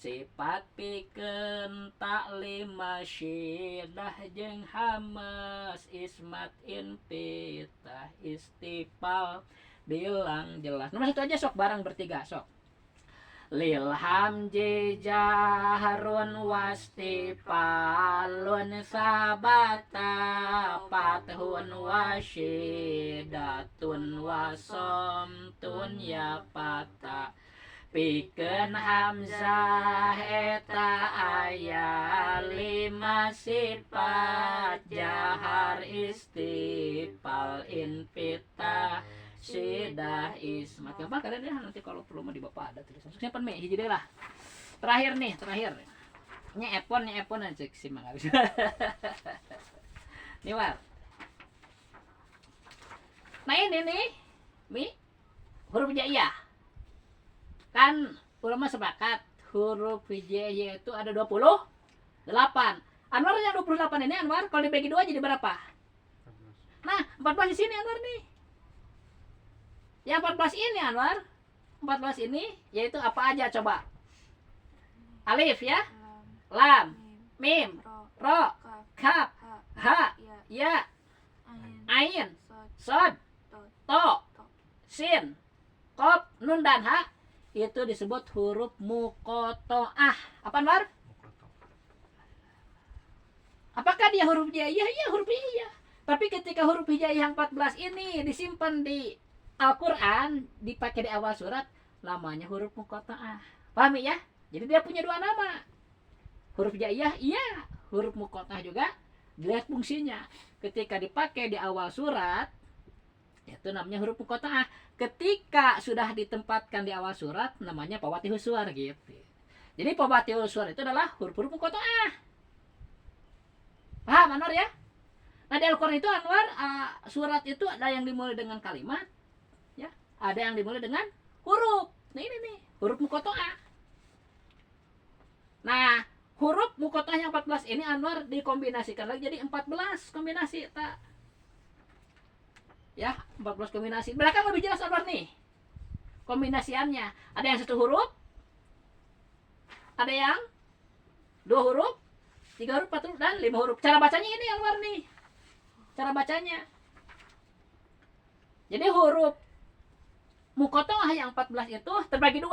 sifat pikeun taklim masyidah jeung hamas ismat infitah istifal bilang jelas. Nomor satu aja sok barang bertiga sok. Lil hamji jahrun wastifalun sabata fathun wasyidatun wasomtun ya pata pikeun hamzah eta aya 5 sifat jahar istifal infitah Syidah ismat. Gampang kalian ya, nanti kalau perlu mau di bapak ada tulisan. Siapa nih? Hiji lah. Terakhir. Nya epon aja sih mah habis. Nih war. Nah ini nih, huruf hijaiyah. Kan ulama sepakat huruf hijaiyah itu ada 28. Anwar yang 28 ini Anwar kalau dibagi 2 jadi berapa? Nah, 14 di sini Anwar nih. Yang 14 ini Anwar, 14 ini yaitu apa aja coba? Alif ya, lam, mim, ro, kaf, ha, ya, ain, sod, to, sin, qaf, nun dan ha. Itu disebut huruf muqatta'ah. Apa Anwar? Apakah dia huruf hijaiyah? Iya, huruf hijaiyah. Tapi ketika huruf hijaiyah yang 14 ini disimpan di Al-Quran, dipakai di awal surat, namanya huruf muqatta'ah. Paham ya? Jadi dia punya 2 nama. Huruf hijaiyah, iya. Huruf muqatta'ah juga. Dilihat fungsinya. Ketika dipakai di awal surat, itu namanya huruf muqatta'ah. Ketika sudah ditempatkan di awal surat, namanya fawatihus suwar gitu. Jadi fawatihus suwar itu adalah huruf-huruf muqatta'ah. Paham Anwar ya? Nah di Al-Quran itu Anwar, surat itu ada yang dimulai dengan kalimat, ada yang dimulai dengan huruf. Nah ini nih, huruf muqatta'ah. Nah, huruf muqatta'ah yang 14 ini Anwar dikombinasikan lagi jadi 14 kombinasi tak. Ya, 14 kombinasi. Belakang lebih jelas Anwar nih. Kombinasiannya. Ada yang 1 huruf, ada yang 2 huruf, 3 huruf, 4 huruf, dan 5 huruf. Cara bacanya ini Anwar nih. Cara bacanya. Jadi huruf muqatta'ah yang 14 itu terbagi 2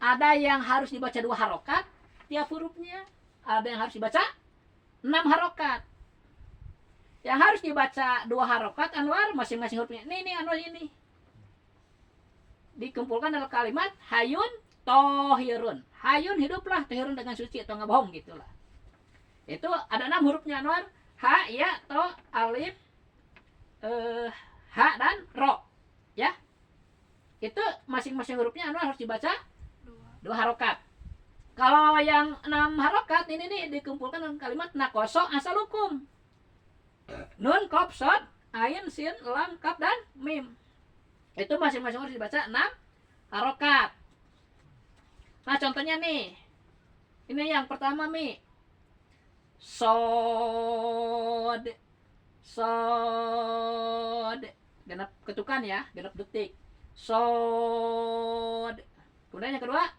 Ada yang harus dibaca 2 harokat tiap hurufnya, ada yang harus dibaca 6 harokat. Yang harus dibaca 2 harokat Anwar masing-masing hurufnya. Nih Anwar ini. Dikumpulkan dalam kalimat hayun tohirun. Hayun hiduplah, tohirun dengan suci atau nggak bohong gitulah. Itu ada 6 hurufnya Anwar. Ha, ya, to, alif, ha dan ro. Ya. Itu masing-masing hurufnya Anwar harus dibaca 2 harokat. Kalau yang 6 harokat ini nih dikumpulkan dalam kalimat nakoso asalukum. Nun, qaf, shad, ain, sin, lam, kaf dan mim. Itu masing-masing harus dibaca 6 harokat. Nah contohnya nih. Ini yang pertama Sod. Genap ketukan ya, genap detik. Sod. Kemudian yang kedua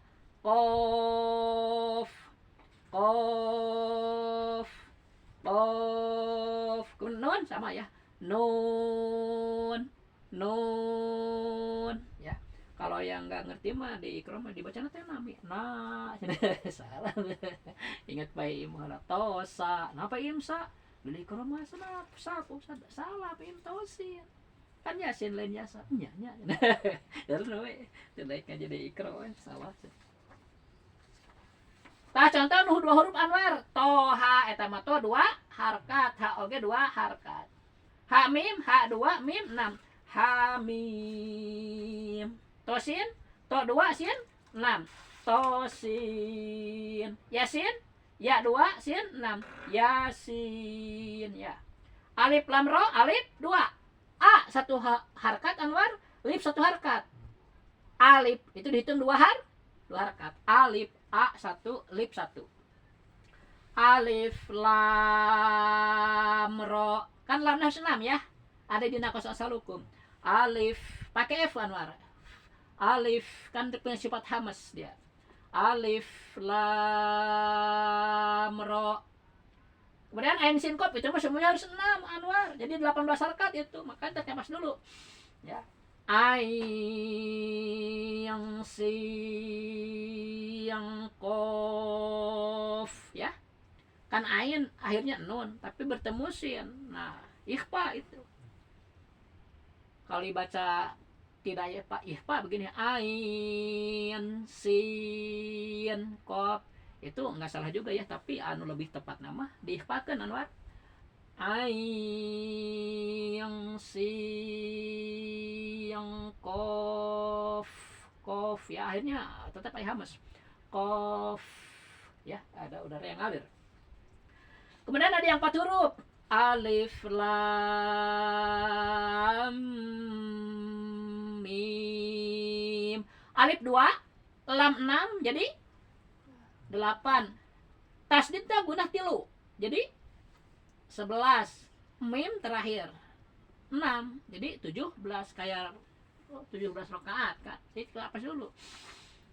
Qaf. Kemudian nun sama ya. Nun ya. Kalau yang nggak ngerti mah di Ikram dibaca nanti nami. Nah, salah. Ingat baik muhala tosa. Napa imsa? Di Ikram mah sapu salah im tosin. Kan yasin lain yasa nya terus we jelek aja di ikro salah. Tah contoh nu 2 huruf Anwar toha eta mah to 2 harkat, ha oge 2 harkat, ha mim ha 2 mim 6 ha mim, tosin to 2 sin 6 tosin, yasin ya 2 sin 6 yasin ya. Alif lam ro alif 2 A 1 harkat Anwar, lip 1 harkat. Alif itu dihitung 2 harkat. Alif A 1, lip 1. Alif lam ro. Kan lam harus 6 ya. Ada di nakos asalukum. Alif pakai F Anwar. Alif kan punya sifat hamas dia. Alif lam ra. Kemudian ain sin qaf itu semuanya harus 6 Anwar. Jadi 18 harakat itu. Maka kita mas dulu. Ya. Ain si yang qaf ya. Kan ain akhirnya nun tapi bertemu sin. Nah, ikhfa itu. Kalau dibaca tidak ya Pak ikhfa begini ain sin qaf itu nggak salah juga ya, tapi anu lebih tepat nama diikhfakan Anwar. Ain sin qaf qaf ya akhirnya tetap hamas qaf ya, ada udara yang ngalir. Kemudian ada yang 4 huruf. Alif lam mim. Alif 2, lam 6 jadi 8. Tasdid teh gunah 3. Jadi 11. Mim terakhir 6. Jadi 17 kayak 17 rakaat kan. Jadi apa dulu?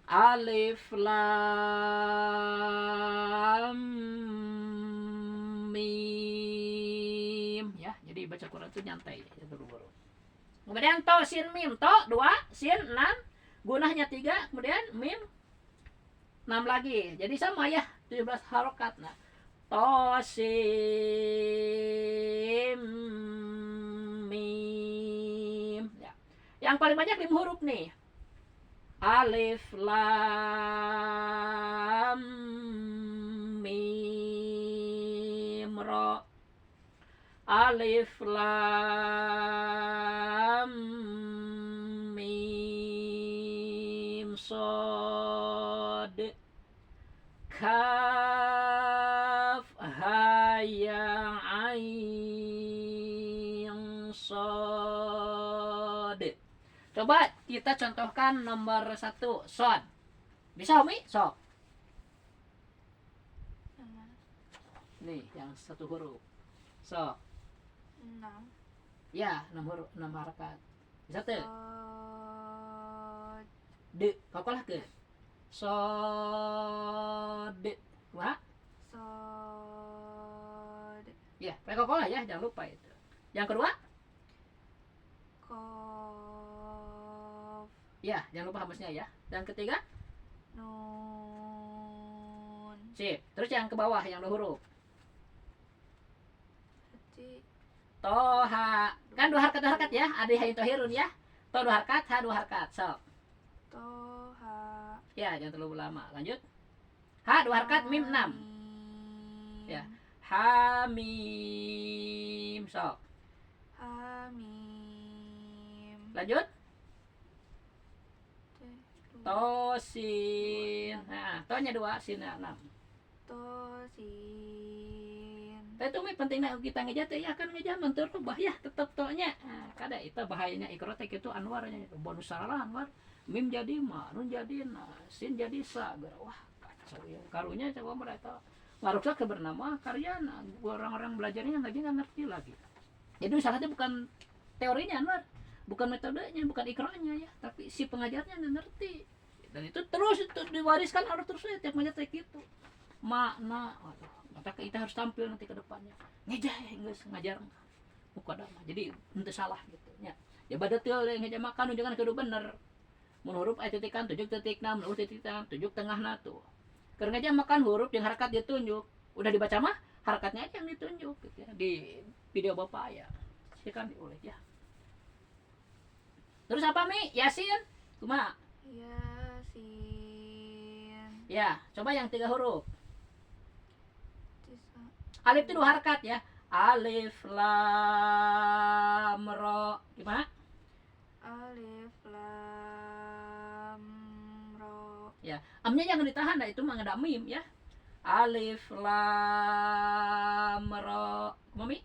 Alif lam mim ya, jadi baca Quran itu nyantai ya, buru-buru. Kemudian to sin mim, to 2 sin 6 gunahnya 3, kemudian mim 6 lagi, jadi sama ya 17 harokat. Nah to sin mim ya. Yang paling banyak 5 huruf nih. Alif lam mim ra. Alif lam mim sad. Kaf ha ya ain sad. Coba kita contohkan nomor 1 shod. Bisa Umi? Sok. Nih yang 1 huruf. Sok. 6. Ya 6 huruf 6 harakat. Bisa tuh. Sod. De. Kau kalah ke. Sod. Wah. Sod. Ya, pakai kau kalah ya, jangan lupa itu. Yang kedua? Kof. Ya, jangan lupa hamasnya ya. Dan ketiga? Nun. Sip. Terus yang ke bawah yang 2 huruf. Jadi Toha. Kan 2 harakat ya. Ada hain tohirun ya. To 2 harakat, ha 2 harakat. Sok. Toha. Ya, jangan terlalu lama. Lanjut. Ha 2 harakat, mim 6. Ya. Hamim. Sok. Hamim. Lanjut. Tosin. Nah, tonya 2, sinnya 6. Tosin. Tapi itu pentingnya kita ngejat ya kan ngejat menterubah ya tetap tonya. Nah, kada itu bahayanya ikrotek itu anwarnya itu bonus salah anwar. Mim jadi ma, nun jadi na, sin jadi sa. Wah, kacau ya. Karunya coba mereka ngaruksa ke bernama karya orang-orang belajarnya nggak ngerti lagi. Jadi salahnya bukan teorinya anwar, bukan metodenya, bukan ikronya ya, tapi si pengajarnya nggak ngerti. Dan itu terus itu diwariskan harus terus ya tiap ngajar kayak gitu. Makna, waduh, maka kita harus tampil nanti ke depannya. Ngejah Inggris ngajar muka dama. Jadi ente salah gitu ya. Ya badatil yang ngejah makan jangan kudu bener. Mun huruf aya titikan 7.6, nu titikan 7 tengahna tuh. Keur ngejah makan huruf yang harakat ditunjuk. Udah dibaca mah harakatnya aja yang ditunjuk gitu ya. Di video Bapak ya. Silakan diulik ya. Terus apa Mi? Yasin? Kumaha? Yasin. Ya, coba yang 3 huruf. Tisa. Alif itu 2 harakat ya. Alif lam ra. Gimana? Alif lam ra. Ya, amnya jangan ditahan, nah itu mah ada mim ya. Alif lam ra. Mami?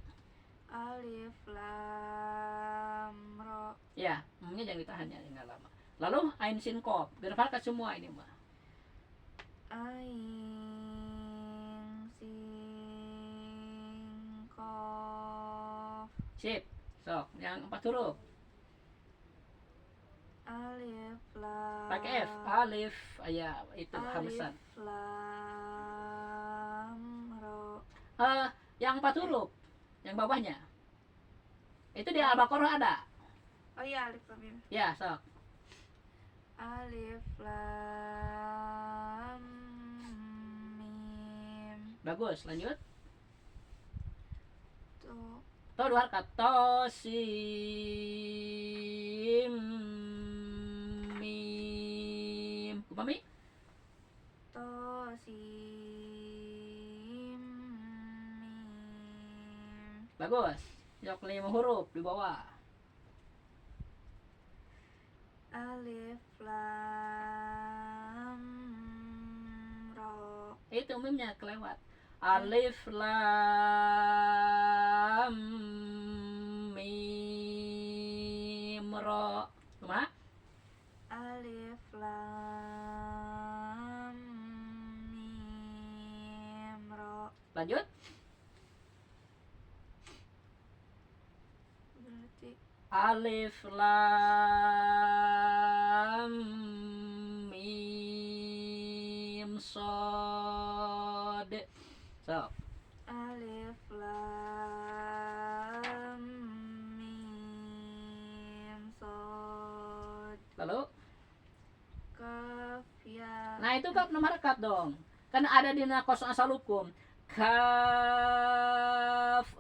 Alif lam ra. Ya, amnya jangan ditahan ya, enggak lama. Lalu ain sin qaf. Gerak harakat semua ini mah. Ain sin qaf. Sip. Sok, yang 4 huruf. Alif lam. Pakai F. Alif. Ya, itu hamzah. Alif lam ro. Yang 4 huruf, yang bawahnya. Itu di Al-Baqarah ada. Oh iya, alif lam mim. Ya, sok. Alif lam mim. Bagus, lanjut. Tuh. To 2 harakat. To sim mim. Kumami? To sim mim. Bagus. Yok 5 huruf di bawah. Alif lam ro. Itu mimnya kelewat. Alif lam mim ro. Kumaha? Alif lam mim ro. Lanjut. Berarti Alif lam mim sod. So, alif lam mim sod lalu kaf ya. nah itu kap nomor harakat dong. Kan ada di nakos asalukum. Kaf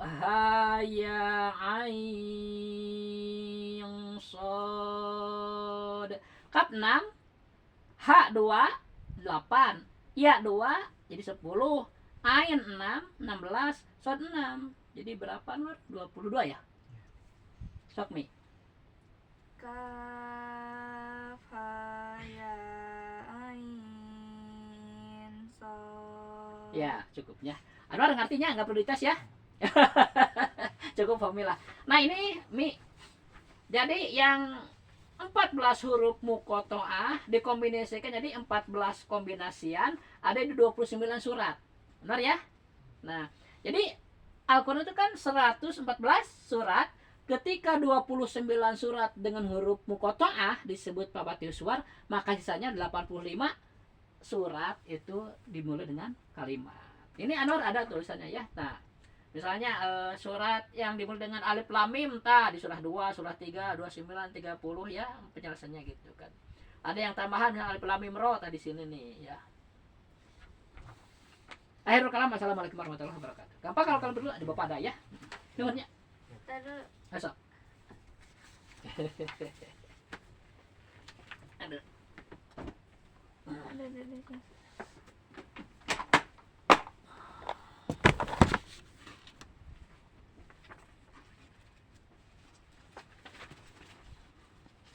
ha ya ain sod. Kaf 6, ha 2, 8, ya 2 jadi 10, ain 6, 16, sod 6. Jadi berapa Nur? 22 ya? Sok Mi. Kaf ha ya ain sod. Ya, cukupnya. Anwar ngertinya nggak perlu dites ya. Cukup formula. Nah, ini Mi. Jadi yang 14 huruf muqatta'ah dikombinasikan jadi 14 kombinasian ada di 29 surat. Benar ya? Nah, jadi Al-Qur'an itu kan 114 surat. Ketika 29 surat dengan huruf muqatta'ah disebut Fabatihus Suwar, maka sisanya 85 surat itu dimulai dengan kalimat. Ini Anwar ada tulisannya ya. Nah, misalnya surat yang dimulai dengan alif lam mim di surah 2, surah 3, 29, 30 ya, penjelasannya gitu kan. Ada yang tambahan dengan alif lam mim ro tadi sini nih ya. Akhirul kalam, assalamualaikum warahmatullahi wabarakatuh. Gampang kalau kalian berdua ada bapak ada ya. Nuhunnya. Ntar dulu. Masuk. Aduh. Ada.